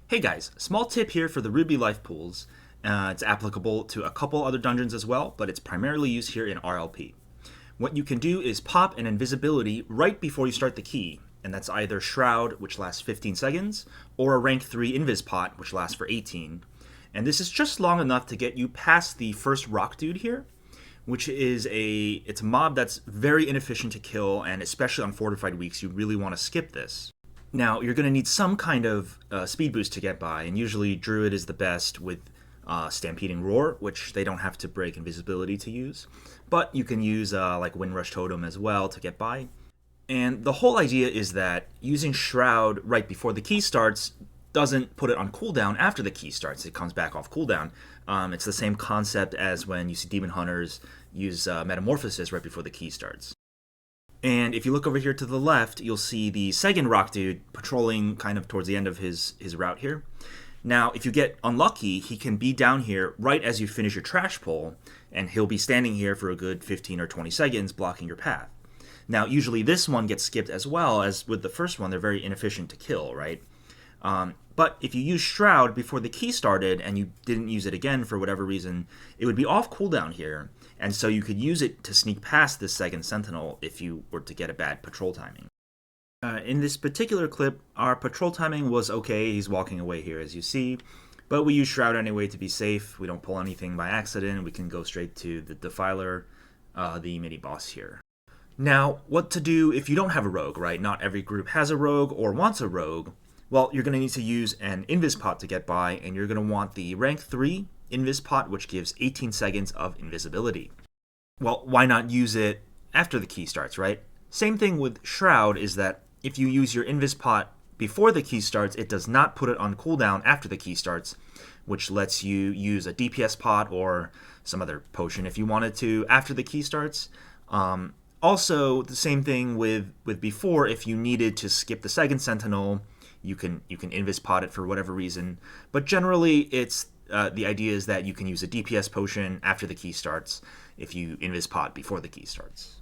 Hey guys, small tip here for the Ruby life pools. It's applicable to a couple other dungeons as well, but it's primarily used here in RLP. What you can do is pop an invisibility right before you start the key, and that's either Shroud, which lasts 15 seconds, or a rank 3 Invis pot, which lasts for 18. And this is just long enough to get you past the first rock dude here, which is it's a mob that's very inefficient to kill, and especially on fortified weeks, you really want to skip this. Now, you're going to need some kind of speed boost to get by, and usually Druid is the best with Stampeding Roar, which they don't have to break invisibility to use. But you can use like Windrush Totem as well to get by. And the whole idea is that using Shroud right before the key starts doesn't put it on cooldown after the key starts. It comes back off cooldown. It's the same concept as when you see Demon Hunters use Metamorphosis right before the key starts. And if you look over here to the left, you'll see the second rock dude patrolling kind of towards the end of his route here. Now, if you get unlucky, he can be down here right as you finish your trash pull, and he'll be standing here for a good 15 or 20 seconds blocking your path. Now, usually this one gets skipped as well as with the first one. They're very inefficient to kill, right? But if you use Shroud before the key started and you didn't use it again for whatever reason, it would be off cooldown here, and so you could use it to sneak past this second sentinel if you were to get a bad patrol timing. In this particular clip, our patrol timing was okay. He's walking away here as you see, but we use Shroud anyway to be safe. We don't pull anything by accident. We can go straight to the Defiler, the mini-boss here. Now, what to do if you don't have a rogue, right? Not every group has a rogue or wants a rogue. Well, you're going to need to use an Invis pot to get by, and you're going to want the rank 3 Invis pot, which gives 18 seconds of invisibility. Well, why not use it after the key starts, right? Same thing with Shroud is that if you use your Invis pot before the key starts, it does not put it on cooldown after the key starts, which lets you use a DPS pot or some other potion if you wanted to after the key starts. Also, the same thing with before, if you needed to skip the second sentinel, you can Invis pot it for whatever reason, but generally it's the idea is that you can use a DPS potion after the key starts if you Invis pot before the key starts.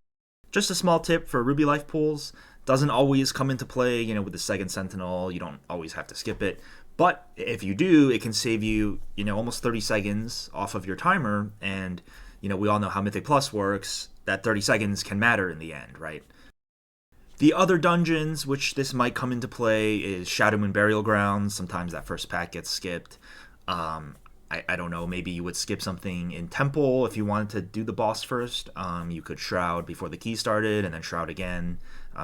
Just a small tip for Ruby life pools, doesn't always come into play, with the second sentinel. You don't always have to skip it, but if you do, it can save you, almost 30 seconds off of your timer, and we all know how Mythic Plus works. That 30 seconds can matter in the end, right? The other dungeons, which this might come into play, is Shadowmoon Burial Grounds. Sometimes that first pack gets skipped. I don't know, maybe you would skip something in Temple if you wanted to do the boss first. You could Shroud before the key started and then Shroud again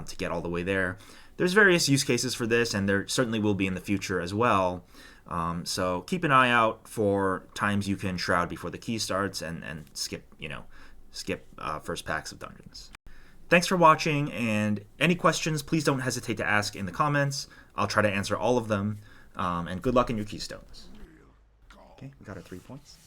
to get all the way there. There's various use cases for this, and there certainly will be in the future as well. So keep an eye out for times you can Shroud before the key starts and skip first packs of dungeons. Thanks for watching, and any questions, please don't hesitate to ask in the comments. I'll try to answer all of them, and good luck in your keystones. Okay, we got our 3 points.